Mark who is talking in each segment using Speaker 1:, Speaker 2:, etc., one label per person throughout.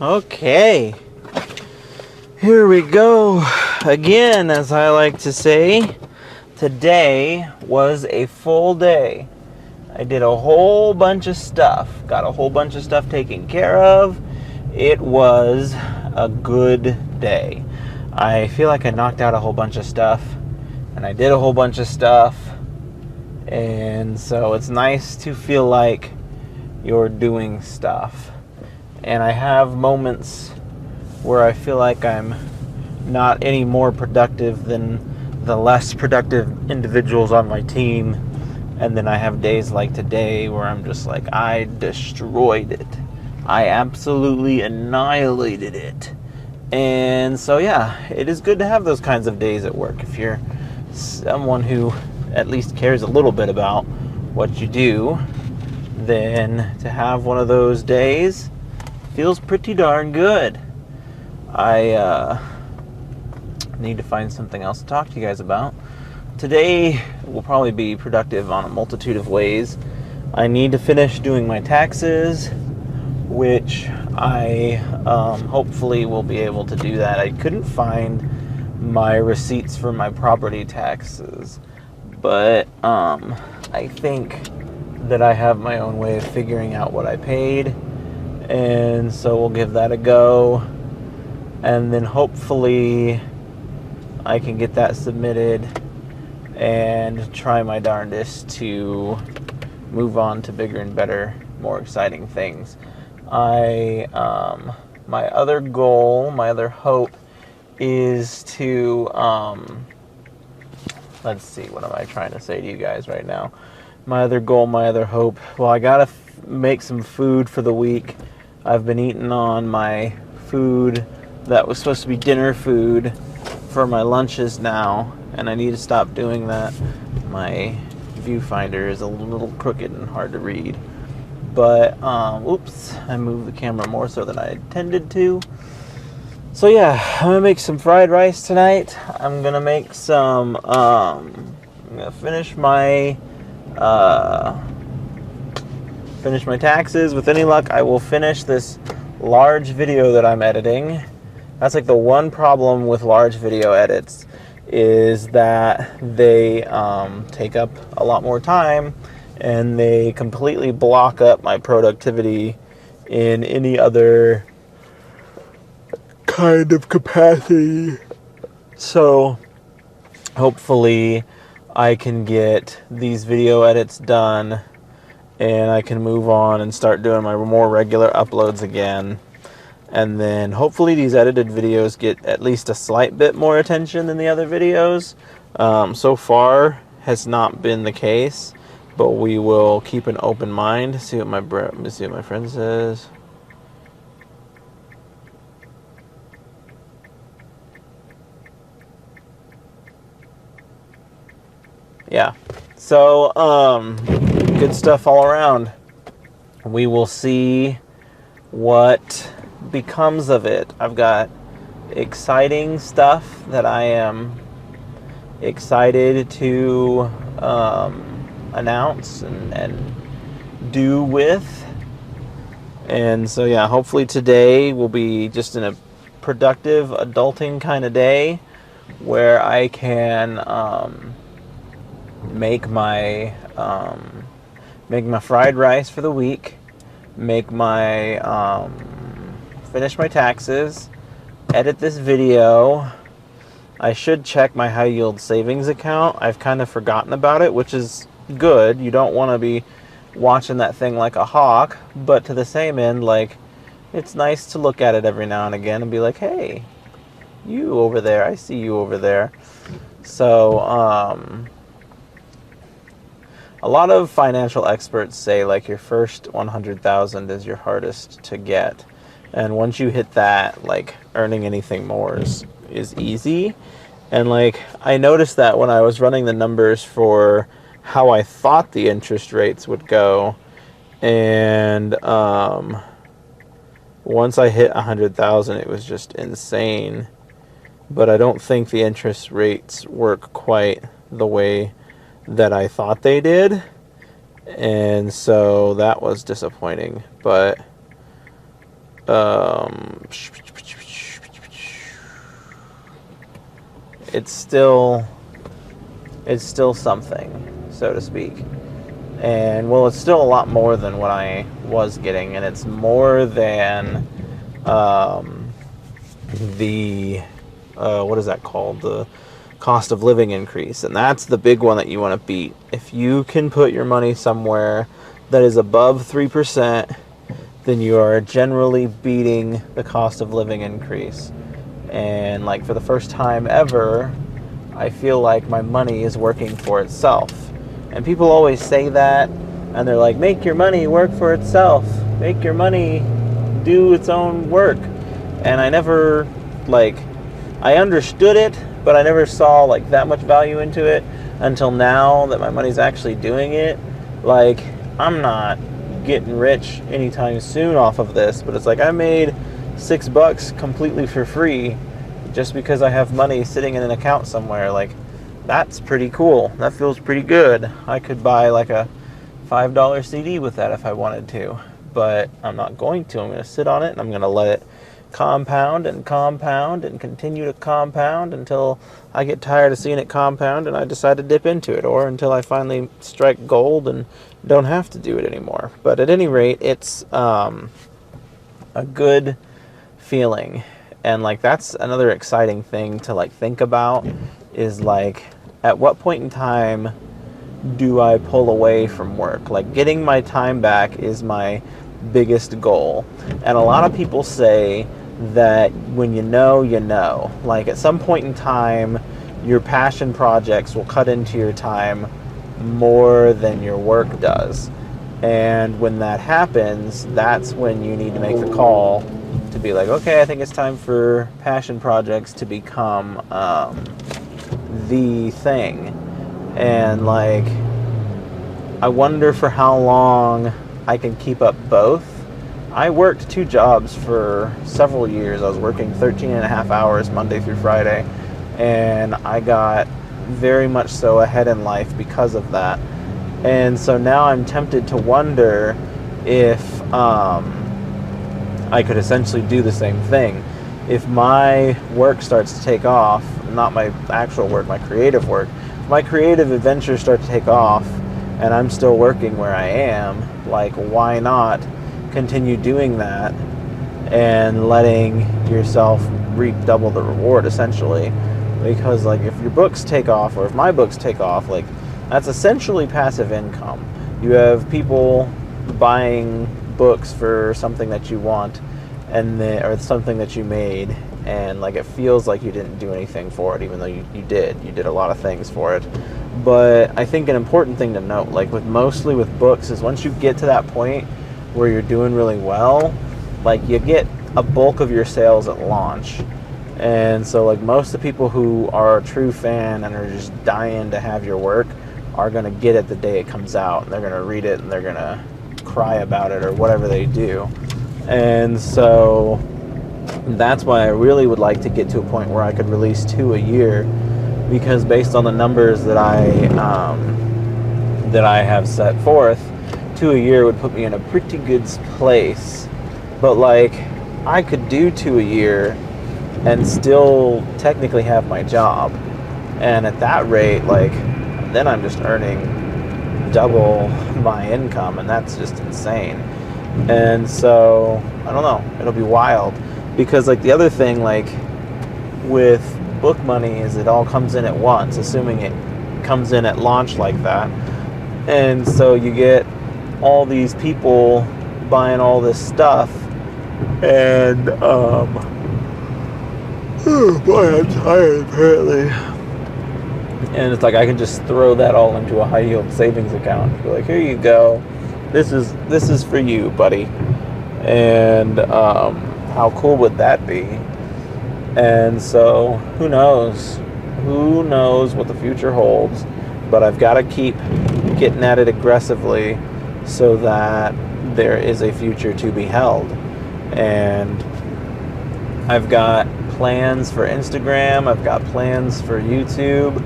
Speaker 1: Okay, here we go again. As I like to say, today was a full day. I did a whole bunch of stuff, got a whole bunch of stuff taken care of. It was a good day. I feel like I knocked out a whole bunch of stuff, and I did a whole bunch of stuff, and so it's nice to feel like you're doing stuff. And I have moments where I feel like I'm not any more productive than the less productive individuals on my team. And then I have days like today where I'm just like, I destroyed it. I absolutely annihilated it. And so, yeah, it is good to have those kinds of days at work. If you're someone who at least cares a little bit about what you do, then to have one of those days feels pretty darn good. I need to find something else to talk to you guys about. Today will probably be productive on a multitude of ways. I need to finish doing my taxes, which I hopefully will be able to do that. I couldn't find my receipts for my property taxes, but I think that I have my own way of figuring out what I paid, and so we'll give that a go, and then hopefully I can get that submitted and try my darndest to move on to bigger and better, more exciting things. My other goal, my other hope is to, let's see, what am I trying to say to you guys right now? My other goal, my other hope, well, I gotta make some food for the week. I've been eating on my food that was supposed to be dinner food for my lunches now, and I need to stop doing that. My viewfinder is a little crooked and hard to read. But, oops, I moved the camera more so than I intended to. So yeah, I'm gonna make some fried rice tonight. I'm gonna make some, I'm gonna finish my taxes. With any luck, I will finish this large video that I'm editing. That's like the one problem with large video edits, is that they take up a lot more time, and they completely block up my productivity in any other kind of capacity. So hopefully I can get these video edits done, and I can move on and start doing my more regular uploads again. And then hopefully these edited videos get at least a slight bit more attention than the other videos. So far has not been the case, but we will keep an open mind. See what let me see what my friend says. Yeah. So, good stuff all around. We will see what becomes of it. I've got exciting stuff that I am excited to announce and do with. And so, yeah, hopefully today will be just in a productive, adulting kind of day where I can make my fried rice for the week, make my finish my taxes, edit this video. I should check my high yield savings account. I've kind of forgotten about it, which is good. You don't want to be watching that thing like a hawk, but to the same end, like, it's nice to look at it every now and again and be like, hey, you over there, I see you over there. So a lot of financial experts say like your first 100,000 is your hardest to get, and once you hit that, like, earning anything more is easy. And like, I noticed that when I was running the numbers for how I thought the interest rates would go, and once I hit 100,000, it was just insane. But I don't think the interest rates work quite the way that I thought they did, and so that was disappointing. But it's still something, so to speak. And well, it's still a lot more than what I was getting, and it's more than the what is that called? The cost of living increase. And that's the big one that you want to beat. If you can put your money somewhere that is above 3%, then you are generally beating the cost of living increase. And like for the first time ever, I feel like my money is working for itself. And people always say that, and they're like, make your money work for itself. Make your money do its own work. And I never, I understood it, but I never saw, that much value into it until now that my money's actually doing it. I'm not getting rich anytime soon off of this, but it's I made $6 completely for free just because I have money sitting in an account somewhere. That's pretty cool. That feels pretty good. I could buy a $5 CD with that if I wanted to, but I'm not going to. I'm going to sit on it and I'm going to let it compound and compound and continue to compound until I get tired of seeing it compound and I decide to dip into it, or until I finally strike gold and don't have to do it anymore. But at any rate, it's a good feeling. And that's another exciting thing to think about is at what point in time do I pull away from work? Getting my time back is my biggest goal. And a lot of people say that when you know, you know. At some point in time, your passion projects will cut into your time more than your work does. And when that happens, that's when you need to make the call to be okay, I think it's time for passion projects to become the thing. And I wonder for how long I can keep up both. I worked 2 jobs for several years. I was working 13 and a half hours Monday through Friday, and I got very much so ahead in life because of that. And so now I'm tempted to wonder if I could essentially do the same thing. If my work starts to take off, not my actual work, my creative work, my creative adventures start to take off, and I'm still working where I am, why not continue doing that and letting yourself reap double the reward, essentially? Because if your books take off, or if my books take off, that's essentially passive income. You have people buying books for something that you want, or something that you made, and it feels like you didn't do anything for it, even though you did a lot of things for it. But I think an important thing to note, mostly with books, is once you get to that point where you're doing really well, you get a bulk of your sales at launch. And so most of the people who are a true fan and are just dying to have your work are going to get it the day it comes out, and they're going to read it and they're going to cry about it or whatever they do. And so that's why I really would like to get to a point where I could release 2 a year, because based on the numbers that I have set forth, 2 a year would put me in a pretty good place. But I could do 2 a year and still technically have my job, and at that rate, then I'm just earning double my income, and that's just insane. And so I don't know, it'll be wild, because the other thing with book money is it all comes in at once, assuming it comes in at launch like that. And so you get all these people buying all this stuff, and boy, I'm tired apparently. And it's I can just throw that all into a high yield savings account. Be here you go. This is for you, buddy. And how cool would that be? And so who knows? Who knows what the future holds? But I've got to keep getting at it aggressively so that there is a future to be held. And I've got plans for Instagram, I've got plans for YouTube,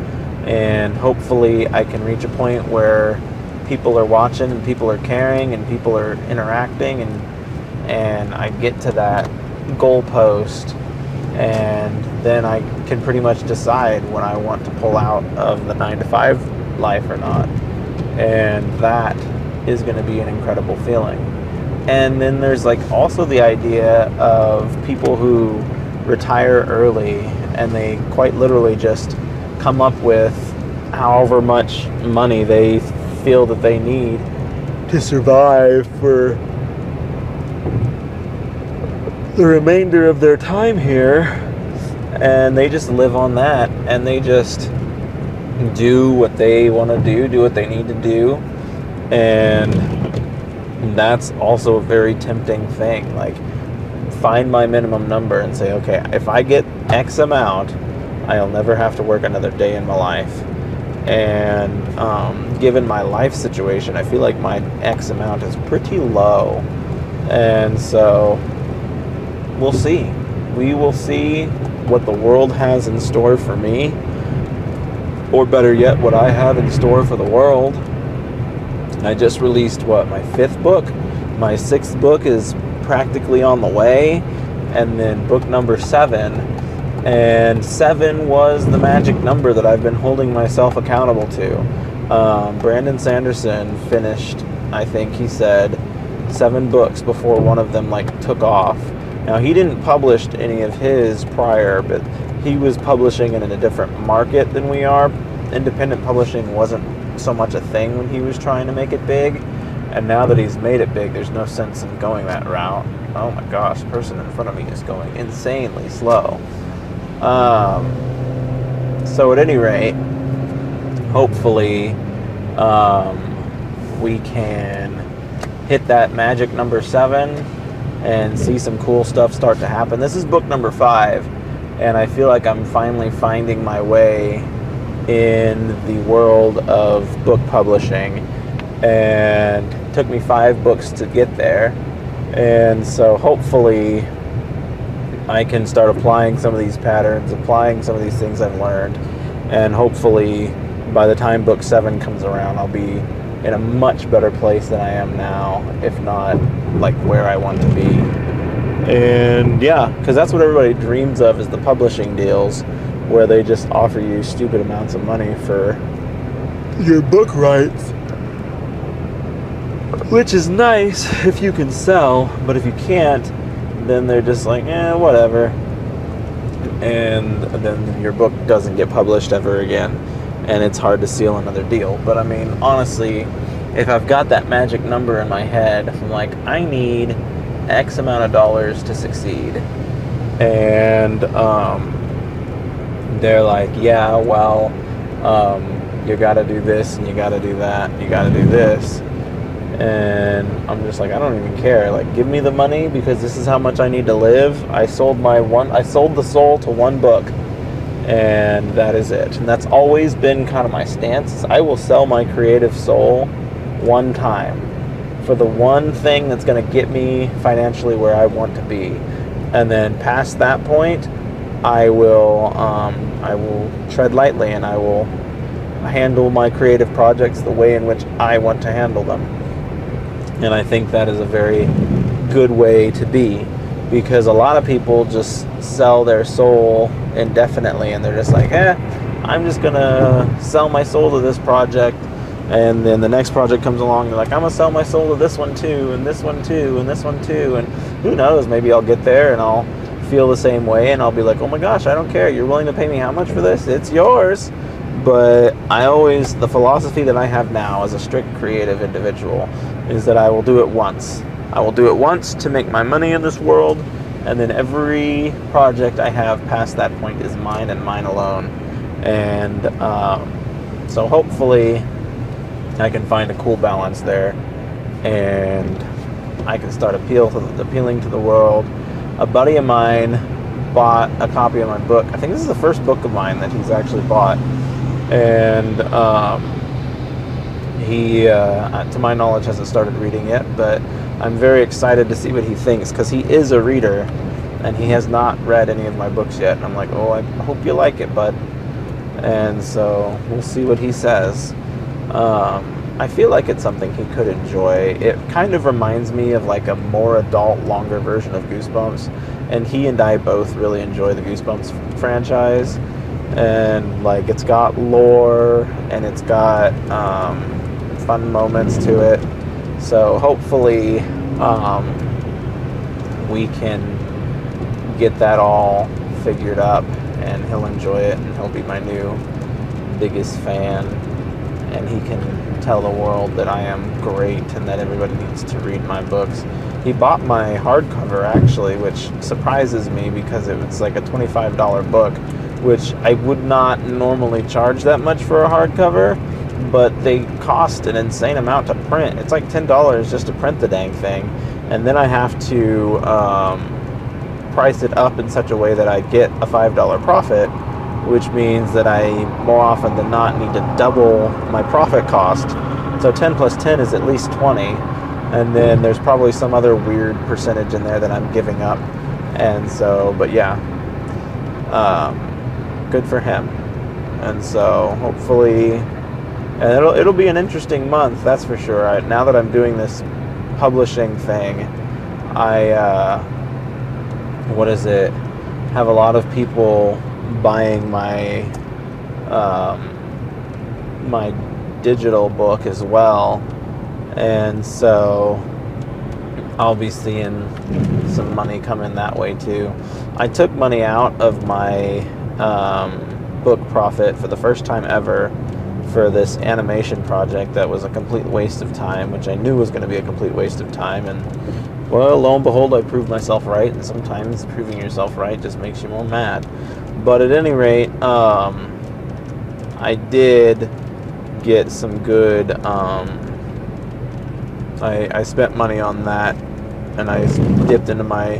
Speaker 1: and hopefully I can reach a point where people are watching and people are caring and people are interacting, and I get to that goalpost, and then I can pretty much decide when I want to pull out of the 9-to-5 life or not. And that is going to be an incredible feeling. And then there's like also the idea of people who retire early, and they quite literally just come up with however much money they feel that they need to survive for the remainder of their time here, and they just live on that, and they just do what they want to do what they need to do. And that's also a very tempting thing. Like, find my minimum number and say, okay, if I get X amount, I'll never have to work another day in my life. And given my life situation, I feel like my X amount is pretty low. And so we'll see. We will see what the world has in store for me, or better yet, what I have in store for the world. I just released, my 5th book? My 6th book is practically on the way, and then book number 7. And 7 was the magic number that I've been holding myself accountable to. Brandon Sanderson finished, I think he said, 7 books before one of them took off. Now, he didn't publish any of his prior, but he was publishing in a different market than we are. Independent publishing wasn't so much a thing when he was trying to make it big, and now that he's made it big, there's no sense in going that route. Oh my gosh, the person in front of me is going insanely slow. So at any rate, hopefully we can hit that magic number 7 and see some cool stuff start to happen. This is book number 5, and I feel like I'm finally finding my way in the world of book publishing, and it took me 5 books to get there. And so hopefully I can start applying some of these patterns, applying some of these things I've learned, and hopefully by the time book 7 comes around, I'll be in a much better place than I am now, if not where I want to be. And yeah, because that's what everybody dreams of, is the publishing deals, where they just offer you stupid amounts of money for your book rights, which is nice if you can sell, but if you can't, then they're just whatever, and then your book doesn't get published ever again, and it's hard to seal another deal. But I mean, honestly, if I've got that magic number in my head, I'm like, I need X amount of dollars to succeed, and they're like, yeah, well, you gotta do this, and you gotta do that, and you gotta do this. And I'm just like, I don't even care. Give me the money, because this is how much I need to live. I sold the soul to 1 book, and that is it. And that's always been kind of my stance. I will sell my creative soul 1 time for the one thing that's going to get me financially where I want to be. And then past that point, I will tread lightly, and I will handle my creative projects the way in which I want to handle them. And I think that is a very good way to be, because a lot of people just sell their soul indefinitely, and they're just like, I'm just gonna sell my soul to this project, and then the next project comes along, they're like, I'm gonna sell my soul to this one too, and this one too, and this one too, and who knows, maybe I'll get there and I'll feel the same way, and I'll be like, oh my gosh, I don't care, you're willing to pay me how much for this? It's yours. But the philosophy that I have now as a strict creative individual is that I will do it once. I will do it once to make my money in this world, and then every project I have past that point is mine and mine alone. And so hopefully I can find a cool balance there, and I can start appealing to the world. A buddy of mine bought a copy of my book. I think this is the first book of mine that he's actually bought. And he, to my knowledge, hasn't started reading yet, but I'm very excited to see what he thinks, because he is a reader, and he has not read any of my books yet. And I'm like, oh, I hope you like it, bud. And so we'll see what he says. I feel like it's something he could enjoy. It kind of reminds me of like a more adult, longer version of Goosebumps, and he and I both really enjoy the Goosebumps franchise. And like it's got lore and it's got fun moments to it. So hopefully we can get that all figured up and he'll enjoy it and he'll be my new biggest fan, and he can tell the world that I am great and that everybody needs to read my books. He bought my hardcover actually, which surprises me because it was like a $25 book, which I would not normally charge that much for a hardcover, but they cost an insane amount to print. It's like $10 just to print the dang thing, and then I have to price it up in such a way that I get a $5 profit, which means that I more often than not need to double my profit cost. So 10 plus 10 is at least 20, and then there's probably some other weird percentage in there that I'm giving up. And so, but yeah, good for him. And so hopefully, and it'll be an interesting month, that's for sure. Now that I'm doing this publishing thing, I have a lot of people buying my my digital book as well, and so I'll be seeing some money come in that way too. I took money out of my book profit for the first time ever for this animation project that was a complete waste of time, which I knew was going to be a complete waste of time, and well, lo and behold, I proved myself right, and sometimes proving yourself right just makes you more mad. But at any rate, I did get some good, I spent money on that, and I dipped into my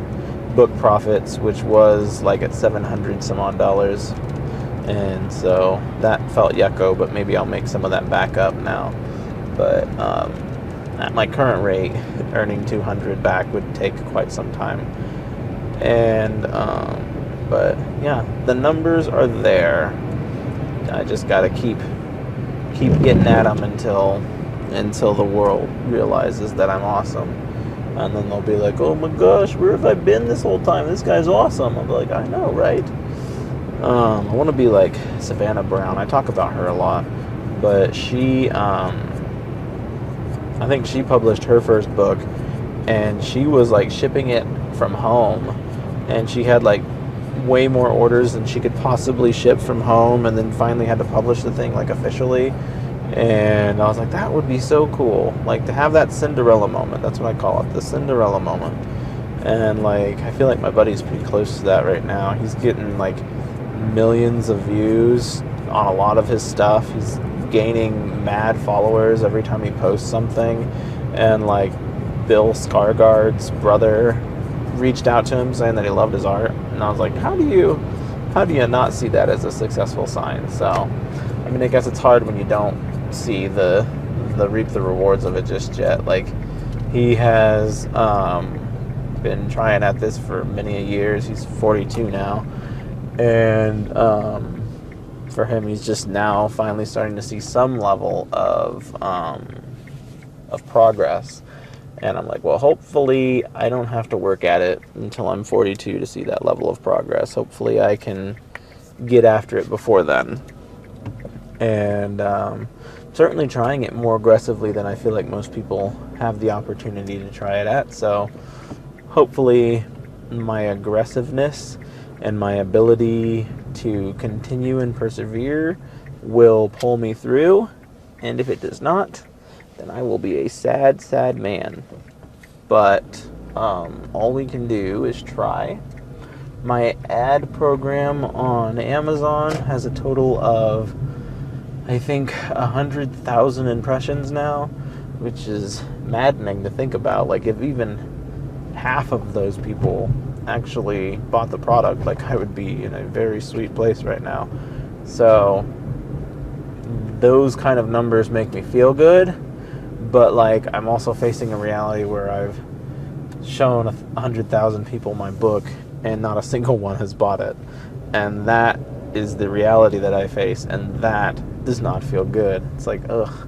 Speaker 1: book profits, which was like at $700 some odd dollars, and so that felt yucko, but maybe I'll make some of that back up now. But at my current rate, earning $200 back would take quite some time. And but yeah, the numbers are there. I just gotta keep getting at them until the world realizes that I'm awesome, and then they'll be like, "Oh my gosh, where have I been this whole time? This guy's awesome." I'll be like, "I know, right?" I want to be like Savannah Brown. I talk about her a lot, but she, I think she published her first book, and she was like shipping it from home, and she had like way more orders than she could possibly ship from home, and then finally had to publish the thing like officially. And I was like, that would be so cool, like to have that Cinderella moment. That's what I call it, the Cinderella moment. And like I feel like my buddy's pretty close to that right now. He's getting like millions of views on a lot of his stuff. He's gaining mad followers every time he posts something. And like Bill Skarsgård's brother reached out to him saying that he loved his art, and I was like, how do you not see that as a successful sign? So I mean, I guess it's hard when you don't see the reap the rewards of it just yet. Like he has been trying at this for many years. He's 42 now, and for him, he's just now finally starting to see some level of progress. And I'm like, well, hopefully I don't have to work at it until I'm 42 to see that level of progress. Hopefully I can get after it before then. And certainly trying it more aggressively than I feel like most people have the opportunity to try it at. So hopefully my aggressiveness and my ability to continue and persevere will pull me through. And if it does not, then I will be a sad, sad man. But all we can do is try. My ad program on Amazon has a total of, I think, 100,000 impressions now, which is maddening to think about. Like, if even half of those people actually bought the product, like, I would be in a very sweet place right now. So those kind of numbers make me feel good, but like I'm also facing a reality where I've shown 100,000 people my book and not a single one has bought it, and that is the reality that I face, and that does not feel good. It's like, ugh,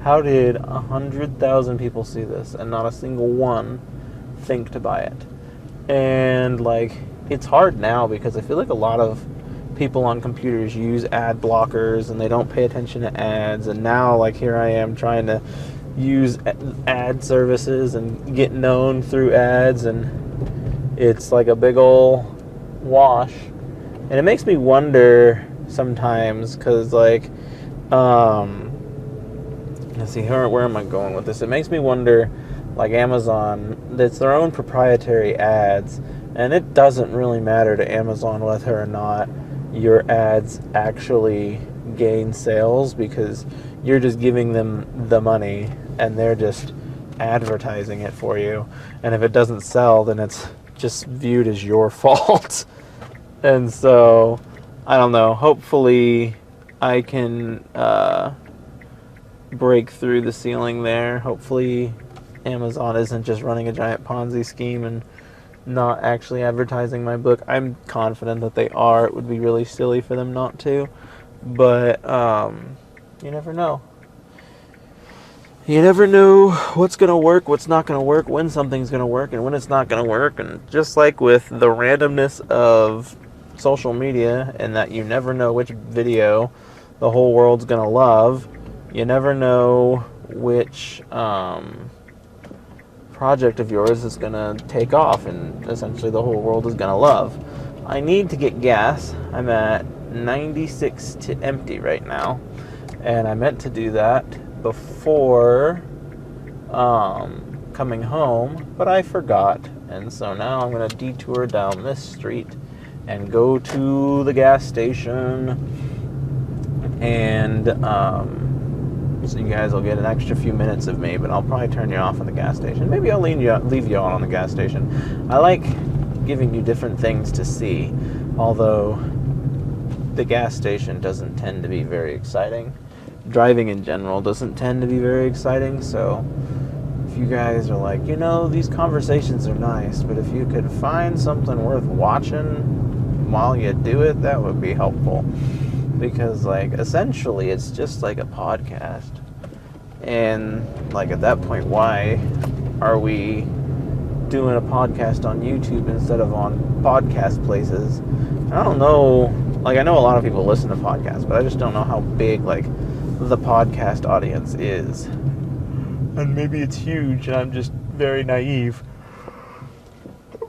Speaker 1: How did 100,000 people see this and not a single one think to buy it? And like, it's hard now because I feel like a lot of people on computers use ad blockers and they don't pay attention to ads. And now, like, here I am trying to use ad services and get known through ads, and it's like a big ol' wash. And it makes me wonder sometimes, because like, let's see, where am I going with this? It makes me wonder, like Amazon, it's their own proprietary ads, and it doesn't really matter to Amazon whether or not your ads actually gain sales, because you're just giving them the money and they're just advertising it for you. And if it doesn't sell, then it's just viewed as your fault. And so, I don't know, hopefully I can break through the ceiling there. Hopefully Amazon isn't just running a giant Ponzi scheme and not actually advertising my book. I'm confident that they are. It would be really silly for them not to. But you never know. You never know what's going to work, what's not going to work, when something's going to work, and when it's not going to work. And just like with the randomness of social media, and that you never know which video the whole world's going to love, you never know which project of yours is going to take off and essentially the whole world is going to love. I need to get gas. I'm at 96 to empty right now, and I meant to do that before coming home, but I forgot, and so now I'm going to detour down this street and go to the gas station, and so you guys will get an extra few minutes of me, but I'll probably turn you off on the gas station. Maybe I'll leave you on the gas station. I like giving you different things to see, although the gas station doesn't tend to be very exciting. Driving in general doesn't tend to be very exciting, so if you guys are like, you know, these conversations are nice, but if you could find something worth watching while you do it, that would be helpful. Because, like, essentially it's just like a podcast. And, like, at that point, why are we doing a podcast on YouTube instead of on podcast places? I don't know, like, I know a lot of people listen to podcasts, but I just don't know how big, like, the podcast audience is. And maybe it's huge and I'm just very naive.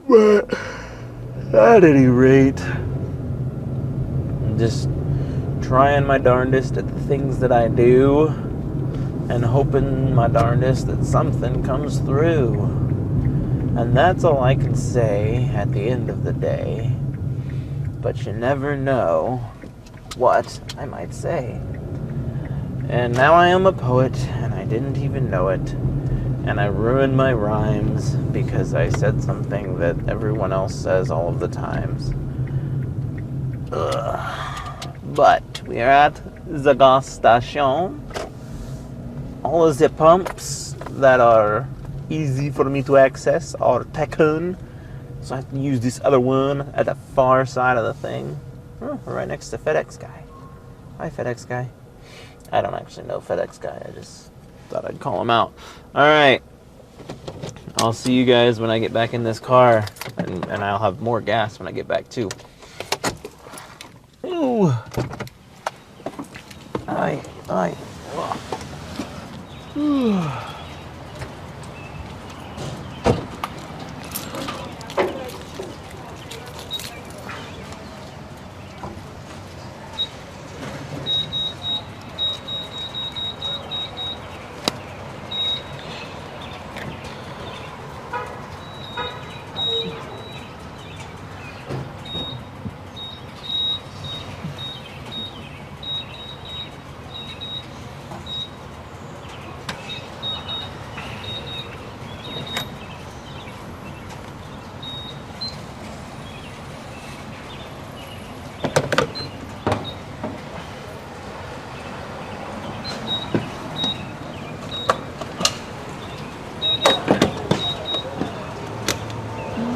Speaker 1: But at any rate, I'm just trying my darndest at the things that I do and hoping my darndest that something comes through. And that's all I can say at the end of the day. But you never know what I might say. And now I am a poet, and I didn't even know it. And I ruined my rhymes because I said something that everyone else says all of the times. Ugh. But we are at the gas station. All of the pumps that are easy for me to access are taken. So I have to use this other one at the far side of the thing. Oh, right next to FedEx guy. Hi, FedEx guy. I don't actually know FedEx guy. I just thought I'd call him out. All right. I'll see you guys when I get back in this car. And I'll have more gas when I get back, too. Ooh. Aye. Ooh.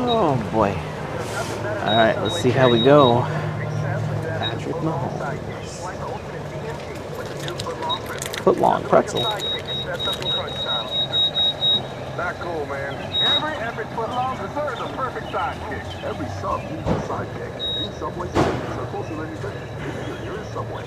Speaker 1: Oh boy. Alright, let's see how we go. Patrick Mahomes. foot-long pretzel.
Speaker 2: Not cool, man. Every foot-long deserves a perfect sidekick. Every sub needs a sidekick. New Subway sandwiches are closer than you think. Visit your nearest Subway.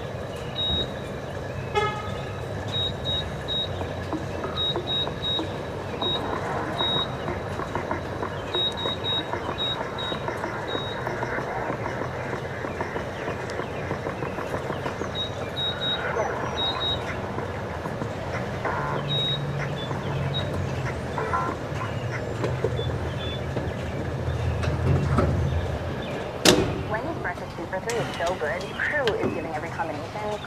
Speaker 3: Wendy's breakfast 2 for 3 is so good. Crew is giving every combination code.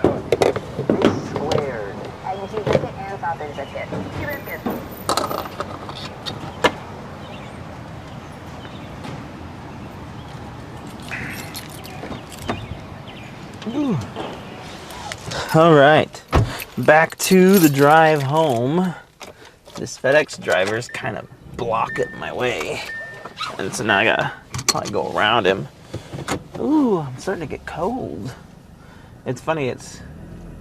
Speaker 4: Squared.
Speaker 3: Egg and cheese biscuit and sausage biscuit. 2 biscuits.
Speaker 1: All right, back to the drive home. This FedEx driver's kind of blocking my way, and so now I gotta probably go around him. Ooh, I'm starting to get cold. It's funny, it's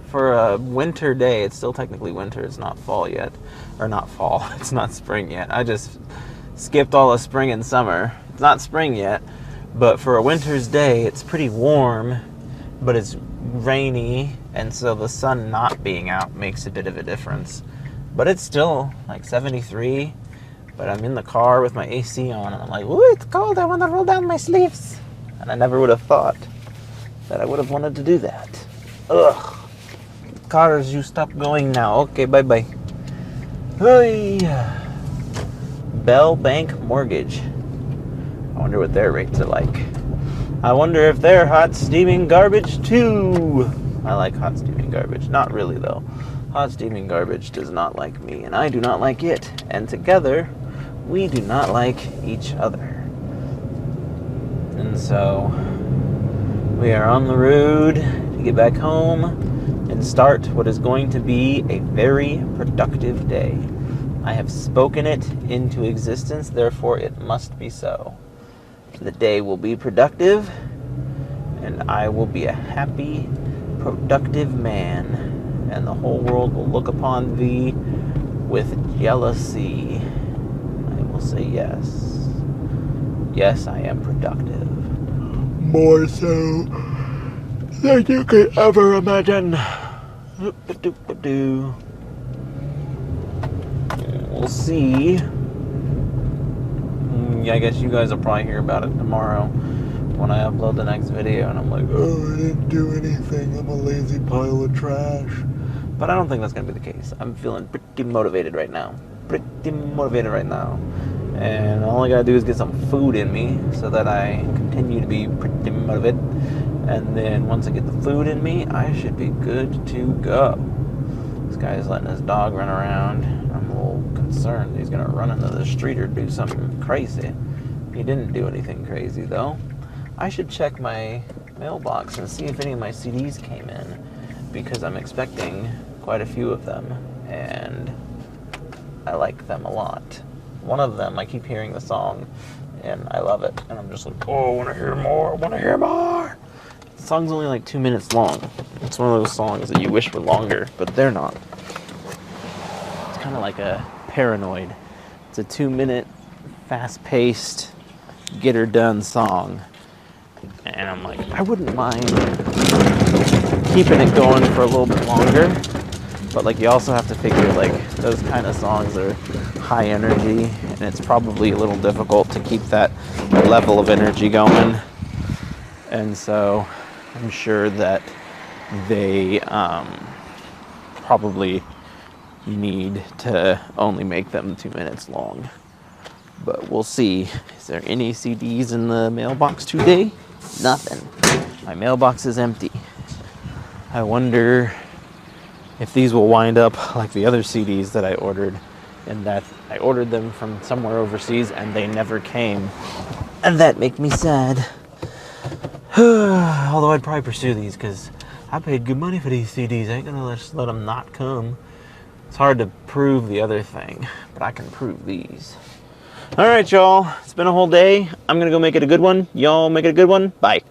Speaker 1: for a winter day, it's still technically winter, it's not fall yet. Or not fall, it's not spring yet. I just skipped all of spring and summer. It's not spring yet, but for a winter's day, it's pretty warm, but it's rainy, and so the sun not being out makes a bit of a difference. But it's still like 73, but I'm in the car with my AC on, and I'm like, ooh, it's cold, I want to roll down my sleeves. And I never would have thought that I would have wanted to do that. Ugh. Cars, you stop going now. Okay, bye-bye. Hey. Bell Bank Mortgage. I wonder what their rates are like. I wonder if they're hot steaming garbage too. I like hot steaming garbage. Not really though. Hot steaming garbage does not like me, and I do not like it. And together, we do not like each other. And so, we are on the road to get back home and start what is going to be a very productive day. I have spoken it into existence, therefore it must be so. The day will be productive, and I will be a happy, productive man, and the whole world will look upon thee with jealousy. I will say yes. Yes, I am productive. More so than you could ever imagine. We'll see. I guess you guys will probably hear about it tomorrow when I upload the next video, and I'm like, oh, I didn't do anything. I'm a lazy pile of trash. But I don't think that's going to be the case. I'm feeling pretty motivated right now. And all I gotta do is get some food in me so that I continue to be pretty motivated. And then once I get the food in me, I should be good to go. This guy's letting his dog run around. I'm a little concerned he's gonna run into the street or do something crazy. He didn't do anything crazy though. I should check my mailbox and see if any of my CDs came in, because I'm expecting quite a few of them and I like them a lot. One of them, I keep hearing the song, and I love it. And I'm just like, oh, I want to hear more. The song's only like 2 minutes long. It's one of those songs that you wish were longer, but they're not. It's kind of like a Paranoid. It's a 2-minute, fast-paced, get-her-done song. And I'm like, I wouldn't mind keeping it going for a little bit longer. But like, you also have to figure, like, those kind of songs are high energy, and it's probably a little difficult to keep that level of energy going. And so I'm sure that they probably need to only make them 2 minutes long. But we'll see. Is there any CDs in the mailbox today? Nothing. My mailbox is empty. I wonder if these will wind up like the other CDs that I ordered, and that I ordered them from somewhere overseas and they never came. And that make me sad. Although I'd probably pursue these because I paid good money for these CDs. I ain't gonna just let them not come. It's hard to prove the other thing, but I can prove these. All right, y'all. It's been a whole day. I'm gonna go make it a good one. Y'all make it a good one. Bye.